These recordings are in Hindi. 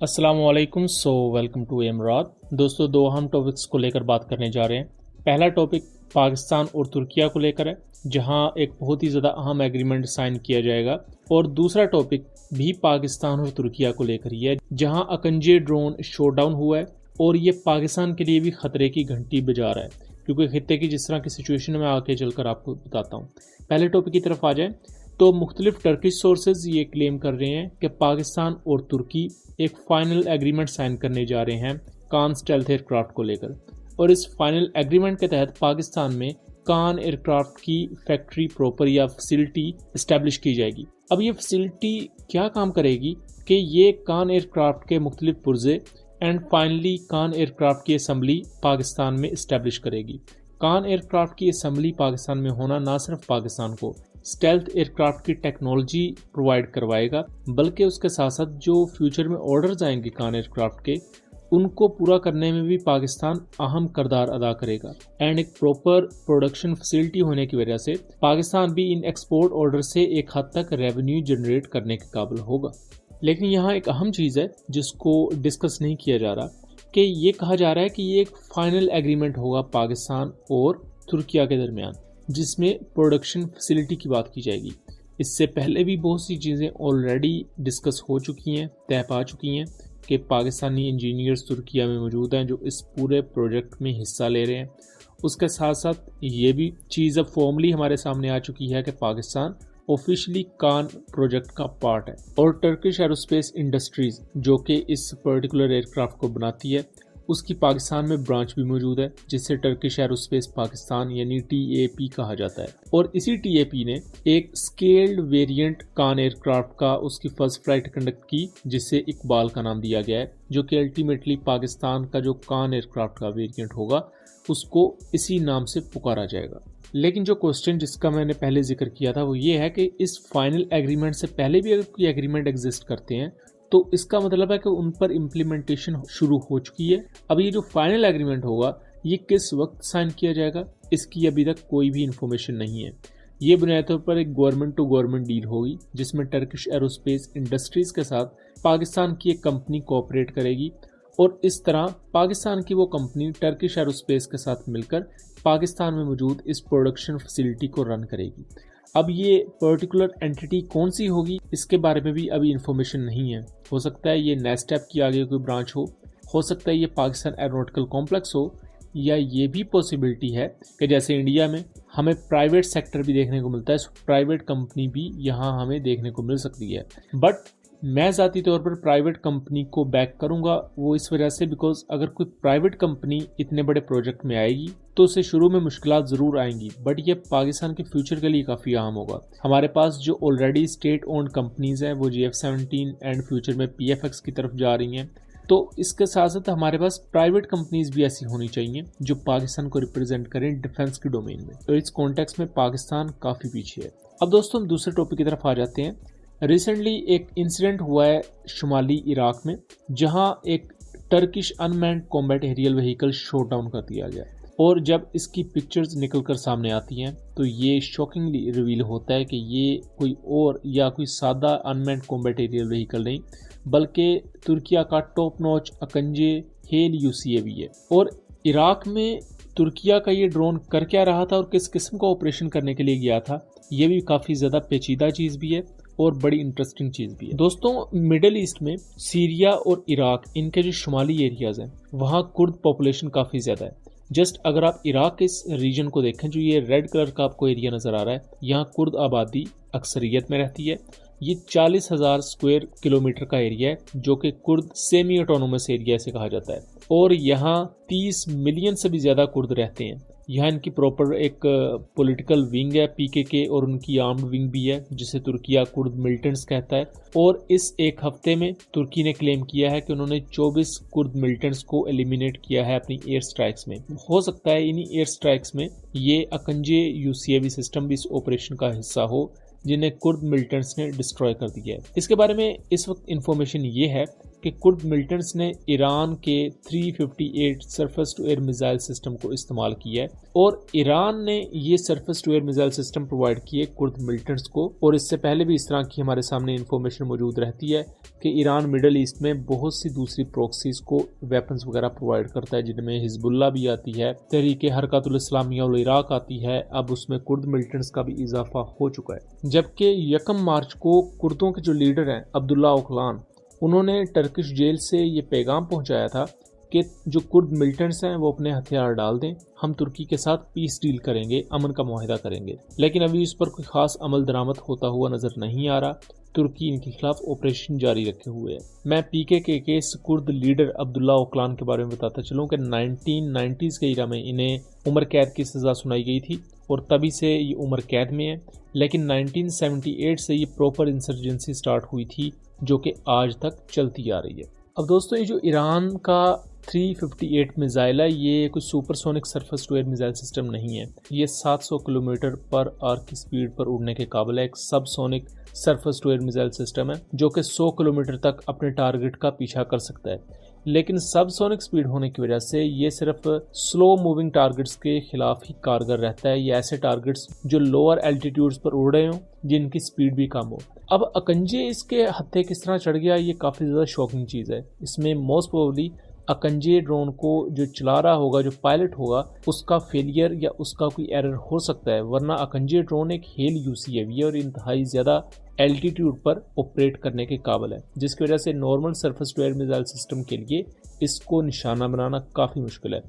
अस्सलामुअलैकुम। वेलकम टू इमरात। दोस्तों, दो अहम टॉपिक्स को लेकर बात करने जा रहे हैं। पहला टॉपिक पाकिस्तान और तुर्किया को लेकर है, जहां एक बहुत ही ज़्यादा अहम एग्रीमेंट साइन किया जाएगा। और दूसरा टॉपिक भी पाकिस्तान और तुर्किया को लेकर ही है, जहां अकंजे ड्रोन शोडाउन हुआ है और ये पाकिस्तान के लिए भी खतरे की घंटी बजा रहा है, क्योंकि खित्ते की जिस तरह की सिचुएशन में आगे चलकर आपको बताता हूँ। पहले टॉपिक की तरफ आ जाए तो मुख्तलिफ टर्किश सोर्सेज ये क्लेम कर रहे हैं कि पाकिस्तान और तुर्की एक फाइनल एग्रीमेंट साइन करने जा रहे हैं कान स्टेल्थ एयरक्राफ्ट को लेकर। और इस फाइनल एग्रीमेंट के तहत पाकिस्तान में कान एयरक्राफ्ट की फैक्ट्री प्रॉपर या फैसिलिटी इस्टेब्लिश की जाएगी। अब ये फैसिलिटी क्या काम करेगी कि ये कान एयरक्राफ्ट के मुख्तलिफ पुर्जे एंड फाइनली कान एयरक्राफ्ट की असम्बली पाकिस्तान में इस्टेब्लिश करेगी। कान एयरक्राफ्ट की असम्बली पाकिस्तान में होना ना सिर्फ पाकिस्तान को स्टेल्थ एयरक्राफ्ट की टेक्नोलॉजी प्रोवाइड करवाएगा, बल्कि उसके साथ साथ जो फ्यूचर में ऑर्डर्स आएंगे कान एयरक्राफ्ट के, उनको पूरा करने में भी पाकिस्तान अहम किरदार अदा करेगा। एंड एक प्रॉपर प्रोडक्शन फैसिलिटी होने की वजह से पाकिस्तान भी इन एक्सपोर्ट ऑर्डर से एक हद तक रेवेन्यू जनरेट करने के काबिल होगा। लेकिन यहाँ एक अहम चीज़ है जिसको डिस्कस नहीं किया जा रहा, कि ये कहा जा रहा है कि ये एक फाइनल एग्रीमेंट होगा पाकिस्तान और तुर्किया के दरमियान, जिसमें प्रोडक्शन फैसिलिटी की बात की जाएगी। इससे पहले भी बहुत सी चीज़ें ऑलरेडी डिस्कस हो चुकी हैं, तय पा चुकी हैं कि पाकिस्तानी इंजीनियर्स तुर्किया में मौजूद हैं जो इस पूरे प्रोजेक्ट में हिस्सा ले रहे हैं। उसके साथ साथ ये भी चीज़ अब फॉर्मली हमारे सामने आ चुकी है कि पाकिस्तान ऑफिशियली कान प्रोजेक्ट का पार्ट है। और टर्किश एरोस्पेस इंडस्ट्रीज जो कि इस पर्टिकुलर एयरक्राफ्ट को बनाती है, उसकी पाकिस्तान में ब्रांच भी मौजूद है, जिसे टर्किश एरोस्पेस पाकिस्तान यानी TAP कहा जाता है। और इसी TAP ने एक स्केल्ड वेरिएंट कान एयरक्राफ्ट का उसकी फर्स्ट फ्लाइट कंडक्ट की, जिसे इकबाल का नाम दिया गया है, जो कि अल्टीमेटली पाकिस्तान का जो कान एयरक्राफ्ट का वेरिएंट होगा उसको इसी नाम से पुकारा जाएगा। लेकिन जो क्वेश्चन जिसका मैंने पहले जिक्र किया था वो ये है कि इस फाइनल एग्रीमेंट से पहले भी अगर कोई एग्रीमेंट एग्जिस्ट करते हैं तो इसका मतलब है कि उन पर इम्प्लीमेंटेशन शुरू हो चुकी है। अब ये जो फाइनल एग्रीमेंट होगा ये किस वक्त साइन किया जाएगा, इसकी अभी तक कोई भी इंफॉर्मेशन नहीं है। ये बुनियादी तौर पर एक गवर्नमेंट टू गवर्नमेंट डील होगी, जिसमें टर्किश एरोस्पेस इंडस्ट्रीज के साथ पाकिस्तान की एक कंपनी कोऑपरेट करेगी और इस तरह पाकिस्तान की वो कंपनी टर्किश एरोस्पेस के साथ मिलकर पाकिस्तान में मौजूद इस प्रोडक्शन फैसिलिटी को रन करेगी। अब ये पर्टिकुलर एंटिटी कौन सी होगी इसके बारे में भी अभी इंफॉर्मेशन नहीं है। हो सकता है ये नेस्टैप की आगे कोई ब्रांच हो सकता है ये पाकिस्तान एरोनॉटिकल कॉम्प्लेक्स हो, या ये भी पॉसिबिलिटी है कि जैसे इंडिया में हमें प्राइवेट सेक्टर भी देखने को मिलता है, प्राइवेट कंपनी भी यहाँ हमें देखने को मिल सकती है। बट मैं ज़ाती तौर पर प्राइवेट कंपनी को बैक करूँगा, वो इस वजह से बिकॉज अगर कोई प्राइवेट कंपनी इतने बड़े प्रोजेक्ट में आएगी तो उसे शुरू में मुश्किलात ज़रूर आएंगी, बट ये पाकिस्तान के फ्यूचर के लिए काफ़ी अहम होगा। हमारे पास जो ऑलरेडी स्टेट ओन्ड कंपनीज़ हैं वो GF-17 एंड फ्यूचर में PFX की तरफ जा रही हैं, तो इसके साथ साथ हमारे पास प्राइवेट कंपनीज भी ऐसी होनी चाहिए जो पाकिस्तान को रिप्रेजेंट करें डिफेंस के डोमेन में। तो इस कॉन्टेक्स्ट में पाकिस्तान काफ़ी पीछे है। अब दोस्तों हम दूसरे टॉपिक की तरफ आ जाते हैं। रिसेंटली एक इंसिडेंट हुआ है शुमाली इराक में, जहां एक Turkish unmanned combat aerial vehicle shot down कर दिया गया। और जब इसकी पिक्चर्स निकलकर सामने आती हैं तो ये शॉकिंगली रिवील होता है कि ये कोई और या कोई सादा अनमैन्ड कॉम्बैट एरियल व्हीकल नहीं, बल्कि तुर्किया का टॉप नॉच अकंजे हेल UCAV है। और इराक में तुर्किया का ये ड्रोन कर क्या रहा था और किस किस्म का ऑपरेशन करने के लिए गया था, ये भी काफ़ी ज़्यादा पेचीदा चीज़ भी है और बड़ी इंटरेस्टिंग चीज़ भी है। दोस्तों, मिडिल ईस्ट में सीरिया और इराक, इनके जो शुमाली एरियाज़ हैं वहाँ कुर्द पॉपुलेशन काफ़ी ज़्यादा है। जस्ट अगर आप इराक के इस रीजन को देखें, जो ये रेड कलर का आपको एरिया नज़र आ रहा है, यहाँ कुर्द आबादी अक्सरियत में रहती है। ये 40,000 स्क्वायर किलोमीटर का एरिया है, जो कि कुर्द सेमी ऑटोनोमस एरिया से कहा जाता है। और यहाँ 30 मिलियन से भी ज़्यादा कुर्द रहते हैं। यहाँ इनकी प्रॉपर एक पॉलिटिकल विंग है PKK, और उनकी आर्म्ड विंग भी है जिसे तुर्किया कुर्द मिलिटेंट्स कहता है। और इस एक हफ्ते में तुर्की ने क्लेम किया है कि उन्होंने 24 कुर्द मिलिटेंट्स को एलिमिनेट किया है अपनी एयर स्ट्राइक्स में। हो सकता है इन्हीं एयर स्ट्राइक्स में ये अकंजे UCAV सिस्टम भी इस ऑपरेशन का हिस्सा हो, जिन्हें कुर्द मिलिटेंट्स ने डिस्ट्रॉय कर दिया है। इसके बारे में इस वक्त इंफॉर्मेशन ये है कि कुर्द मिलिटेंट्स ने ईरान के 358 surface to air missile system को इस्तेमाल किया है और ईरान ने ये surface to air missile system provide किए कुर्द मिलिटेंट्स को। और इससे पहले भी इस तरह की हमारे सामने इंफॉर्मेशन मौजूद रहती है कि ईरान मिडल ईस्ट में बहुत सी दूसरी प्रॉक्सीज को वेपन्स वगैरह प्रोवाइड करता है, जिनमें हिजबुल्ला भी आती है, तहरीक हरकतुल इस्लामिया उल इराक आती है, अब उसमें कुर्द मिलिटेंट्स का भी इजाफा हो चुका है। जबकि 1 मार्च को कुर्दों के जो लीडर हैं अब्दुल्ला ओकलान, उन्होंने टर्किश जेल से ये पैगाम पहुंचाया था कि जो कुर्द मिलिटेंट्स हैं वो अपने हथियार डाल दें, हम तुर्की के साथ पीस डील करेंगे, अमन का मुआहिदा करेंगे। लेकिन अभी इस पर कोई खास अमल दरामद होता हुआ नजर नहीं आ रहा। तुर्की इनके खिलाफ ऑपरेशन जारी रखे हुए है। मैं पीकेके के इस कुर्द लीडर अब्दुल्ला ओकलान के बारे में बताता चलूं कि 1990s के ईरा में इन्हें उम्र कैद की सजा सुनाई गई थी और तभी से ये उम्र कैद में है। लेकिन 1978 से ये प्रॉपर इंसर्जेंसी स्टार्ट हुई थी जो कि आज तक चलती आ रही है। अब दोस्तों, ये जो ईरान का 358 मिसाइल है, ये कुछ supersonic surface to air missile system नहीं है। ये 700 किलोमीटर पर आवर की स्पीड पर उड़ने के काबिल है। एक subsonic surface to air missile system है जो कि 100 किलोमीटर तक अपने टारगेट का पीछा कर सकता है। लेकिन सबसोनिक स्पीड होने की वजह से ये सिर्फ स्लो मूविंग टारगेट्स के खिलाफ ही कारगर रहता है। ये ऐसे टारगेट्स जो लोअर एल्टीट्यूड्स पर उड़ रहे हों, जिनकी स्पीड भी कम हो। अब अकंजे इसके हत्थे किस तरह चढ़ गया, ये काफ़ी ज़्यादा शॉकिंग चीज़ है। इसमें मोस्ट प्रोबेबली अकंजे ड्रोन को जो चला रहा होगा, जो पायलट होगा, उसका फेलियर या उसका कोई एरर हो सकता है, वरना अकंजे ड्रोन एक हेल यूसीएवी है और इंतहाई ज़्यादा एल्टीट्यूड पर ऑपरेट करने के काबिल है, जिसकी वजह से normal surface to air missile system के लिए इसको निशाना बनाना काफ़ी मुश्किल है।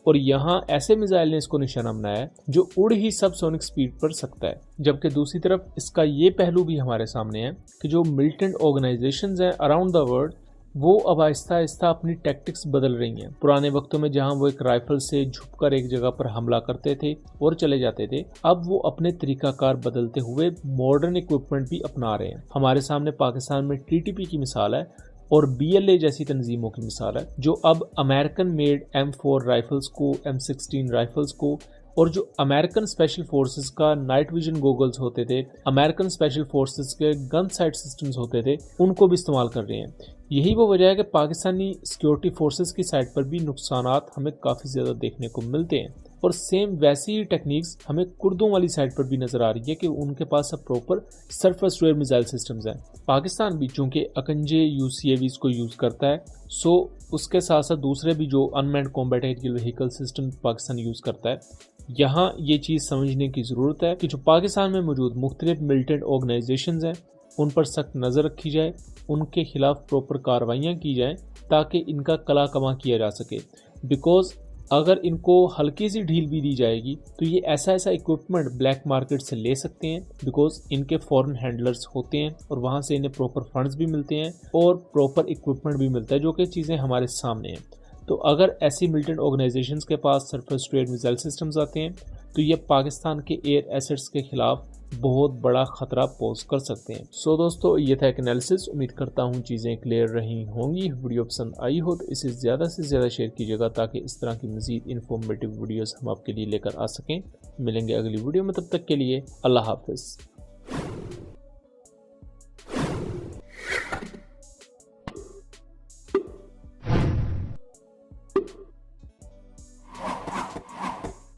और यहाँ ऐसे मिसाइल ने इसको निशाना बनाया है जो उड़ ही सबसोनिक स्पीड पर सकता है। जबकि दूसरी तरफ इसका ये पहलू भी हमारे सामने है कि जो मिलिटेंट ऑर्गेनाइजेशंस हैं अराउंड द वर्ल्ड, वो अब आहिस्ता आहिस्ता अपनी टैक्टिक्स बदल रही हैं। पुराने वक्तों में जहां वो एक राइफल से झुककर एक जगह पर हमला करते थे और चले जाते थे, अब वो अपने तरीकाकार बदलते हुए मॉडर्न इक्विपमेंट भी अपना रहे हैं। हमारे सामने पाकिस्तान में टीटीपी की मिसाल है और BLA जैसी तंजीमों की मिसाल है, जो अब अमेरिकन मेड M4 राइफल्स को, M16 राइफल्स को और जो अमेरिकन स्पेशल फोर्सेस का नाइट विजन गॉगल्स होते थे, अमेरिकन स्पेशल फोर्सेस के गन साइट सिस्टम्स होते थे, उनको भी इस्तेमाल कर रहे हैं। यही वो वजह है कि पाकिस्तानी सिक्योरिटी फोर्सेस की साइड पर भी नुकसानात हमें काफ़ी ज़्यादा देखने को मिलते हैं। और सेम वैसी ही टेक्निक्स हमें कुर्दों वाली साइड पर भी नज़र आ रही है कि उनके पास अब proper surface to air missile systems हैं। पाकिस्तान भी चूँकि अकंजे UCAVs को यूज़ करता है, सो उसके साथ साथ दूसरे भी जो unmanned combat aerial vehicle system Pakistan use करता है। यहाँ ये चीज़ समझने की ज़रूरत है कि जो पाकिस्तान में मौजूद मुख्तलिफ मिलिटेंट ऑर्गेनाइजेशंस हैं, उन पर सख्त नज़र रखी जाए, उनके खिलाफ प्रॉपर कार्रवाइयाँ की जाएँ ताकि इनका कला कमा किया जा सके। बिकॉज अगर इनको हल्की सी ढील भी दी जाएगी तो ये ऐसा इक्विपमेंट ब्लैक मार्केट से ले सकते हैं, बिकॉज इनके फॉरेन हैंडलर्स होते हैं और वहाँ से इन्हें प्रॉपर फंड्स भी मिलते हैं और प्रॉपर इक्विपमेंट भी मिलता है, जो कि चीज़ें हमारे सामने हैं। तो अगर ऐसी मिलिटेंट ऑर्गेनाइजेशंस के पास surface to air missile systems आते हैं तो ये पाकिस्तान के एयर एसेट्स के खिलाफ बहुत बड़ा खतरा पोज कर सकते हैं। सो दोस्तों, ये था एक एनालिसिस। उम्मीद करता हूँ चीज़ें क्लियर रही होंगी। वीडियो पसंद आई हो तो इसे ज़्यादा से ज़्यादा शेयर कीजिएगा ताकि इस तरह की मज़ीद इन्फॉर्मेटिव वीडियोस हम आपके लिए लेकर आ सकें। मिलेंगे अगली वीडियो में, तब तक के लिए अल्लाह हाफिज़।